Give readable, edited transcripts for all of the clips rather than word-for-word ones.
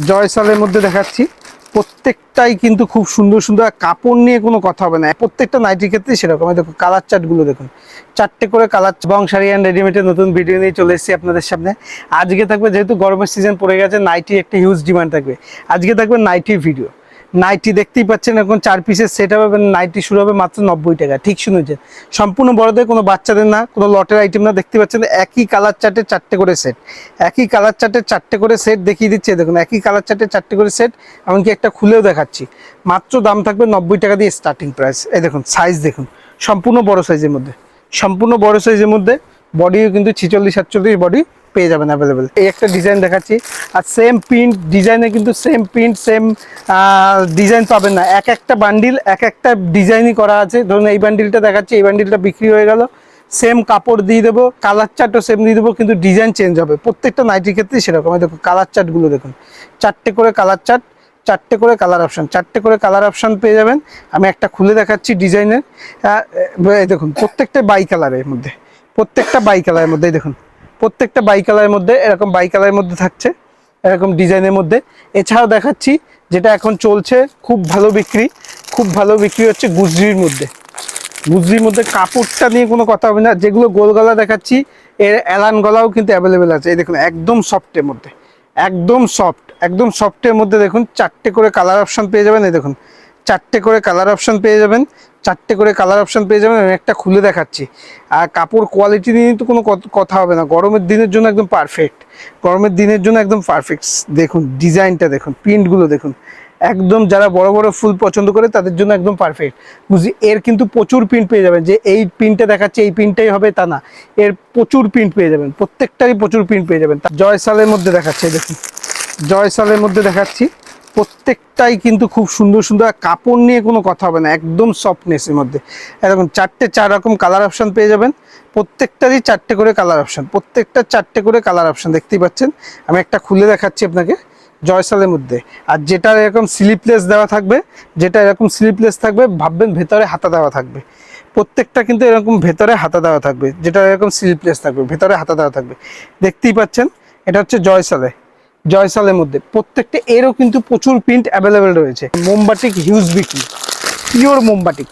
জয়সালের মধ্যে দেখাচ্ছি। প্রত্যেকটাই কিন্তু খুব সুন্দর সুন্দর, কাপড় নিয়ে কোনো কথা হবে না। প্রত্যেকটা নাইটির ক্ষেত্রে সেরকম। দেখুন কালার চার্টগুলো দেখুন, চারটে করে কালার। বংশারি অ্যান্ড রেডিমেডের নতুন ভিডিও নিয়ে চলে এসেছি আপনাদের সামনে। আজকে থাকবে, যেহেতু গরমের সিজন পড়ে গেছে, নাইটি একটা হিউজ ডিমান্ড থাকবে। আজকে থাকবে নাইটির ভিডিও। নাইটি দেখতেই পাচ্ছেন, এখন 4 পিসের সেট হবে। নাইটি শুরু হবে মাত্র 90 টাকা। ঠিক শুনেছেন, সম্পূর্ণ বড়দের, কোনো বাচ্চাদের না, কোনো লটের আইটেম না। দেখতে পাচ্ছেন একই কালার চার্টের 4টে করে সেট, একই কালার চার্টের 4টে করে সেট দেখিয়ে দিচ্ছে। দেখুন একই কালার চার্টের 4টে করে সেট, এমনকি একটা খুলেও দেখাচ্ছি। মাত্র দাম থাকবে 90 টাকা দিয়ে স্টার্টিং প্রাইস। এই দেখুন সাইজ দেখুন, সম্পূর্ণ বড় সাইজের মধ্যে, সম্পূর্ণ বড় সাইজের মধ্যে। বডিও কিন্তু 46-47 বডি পেয়ে যাবেন অ্যাভেলেবেল। এই একটা ডিজাইন দেখাচ্ছি, আর সেম প্রিন্ট ডিজাইনে কিন্তু সেম প্রিন্ট সেম ডিজাইন পাবেন না। এক একটা বান্ডিল এক একটা ডিজাইনই করা আছে। ধরুন এই বান্ডিলটা দেখাচ্ছি, এই বান্ডিলটা বিক্রি হয়ে গেল, সেম কাপড় দিয়ে দেবো, কালার চার্টও সেম দিয়ে দেবো, কিন্তু ডিজাইন চেঞ্জ হবে। প্রত্যেকটা নাইটির ক্ষেত্রেই সেরকম। দেখুন কালার চার্টগুলো দেখুন, 4টে করে কালার চার্ট, 4টে করে কালার অপশান, 4টে করে কালার অপশান পেয়ে যাবেন। আমি একটা খুলে দেখাচ্ছি ডিজাইনের। দেখুন প্রত্যেকটা বাই কালারের মধ্যে, প্রত্যেকটা বাই কালারের মধ্যে। দেখুন প্রত্যেকটা বাই কালারের মধ্যে, এরকম বাই কালারের মধ্যে থাকছে, এরকম ডিজাইনের মধ্যে। এছাড়াও দেখাচ্ছি যেটা এখন চলছে, খুব ভালো বিক্রি, খুব ভালো বিক্রি হচ্ছে গুজরির মধ্যে। গুজরির মধ্যে কাপড়টা নিয়ে কোনো কথা হবে না। যেগুলো গোল গলা দেখাচ্ছি, এর অ্যালান গলাও কিন্তু অ্যাভেলেবেল আছে। এই দেখুন একদম সফটের মধ্যে, একদম সফট, একদম সফটের মধ্যে। দেখুন 4টে করে কালার অপশান পেয়ে যাবেন। এই দেখুন 4টে করে কালার অপশান পেয়ে যাবেন, 4টে করে কালার অপশান পেয়ে যাবেন। আমি একটা খুলে দেখাচ্ছি। আর কাপড় কোয়ালিটি নিয়ে তো কোনো কথা হবে না। গরমের দিনের জন্য একদম পারফেক্ট, গরমের দিনের জন্য একদম পারফেক্ট। দেখুন ডিজাইনটা দেখুন, প্রিন্টগুলো দেখুন, একদম যারা বড় বড় ফুল পছন্দ করে তাদের জন্য একদম পারফেক্ট। বুঝি এর কিন্তু প্রচুর প্রিন্ট পেয়ে যাবেন। যে এই প্রিন্টটা দেখাচ্ছে এই প্রিন্টটাই হবে তা না, এর প্রচুর প্রিন্ট পেয়ে যাবেন, প্রত্যেকটারই প্রচুর প্রিন্ট পেয়ে যাবেন। জয়সালের মধ্যে দেখাচ্ছে, দেখুন জয়সালের মধ্যে দেখাচ্ছি। প্রত্যেকটাই কিন্তু খুব সুন্দর সুন্দর, কাপড় নিয়ে কোনো কথা হবে না, একদম সফটনেসের মধ্যে। এরকম 4 রকম কালার অপশান পেয়ে যাবেন। প্রত্যেকটারই 4টে করে কালার অপশান, প্রত্যেকটা 4টে করে কালার অপশান দেখতেই পাচ্ছেন। আমি একটা খুলে দেখাচ্ছি আপনাকে জয়সালের মধ্যে। আর যেটা এরকম স্লিপলেস দেওয়া থাকবে, যেটা এরকম স্লিপলেস থাকবে, ভাববেন ভেতরে হাতা দেওয়া থাকবে। প্রত্যেকটা কিন্তু এরকম ভেতরে হাতা দেওয়া থাকবে, যেটা এরকম স্লিপলেস থাকবে, ভেতরে হাতা দেওয়া থাকবে। দেখতেই পাচ্ছেন এটা হচ্ছে জয়সালে, জয়সালের মধ্যে। প্রত্যেকটা এরও কিন্তু প্রচুর প্রিন্ট অ্যাভেলেবেল রয়েছে। মোমবাটিক হিউজ বিক্রি, পিওর মোমবাটিক।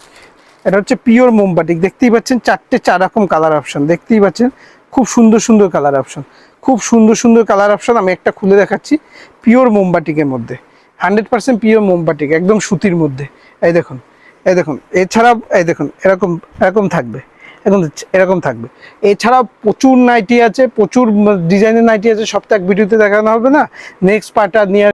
এটা হচ্ছে পিওর মোমবাটিক। দেখতেই পাচ্ছেন 4 রকম কালার অপশন, দেখতেই পাচ্ছেন খুব সুন্দর সুন্দর কালার অপশন, খুব সুন্দর সুন্দর কালার অপশন। আমি একটা খুলে দেখাচ্ছি, পিওর মোমবাটিকের মধ্যে, 100% পিওর মোমবাটিক, একদম সুতির মধ্যে। এই দেখুন, এই দেখুন। এছাড়া এই দেখুন এরকম এরকম থাকবে, এখন এরকম থাকবে। এছাড়াও প্রচুর নাইটি আছে, প্রচুর ডিজাইনের নাইটি আছে। সব তো এক ভিডিওতে দেখানো হবে না, নেক্সট পার্ট নিয়ে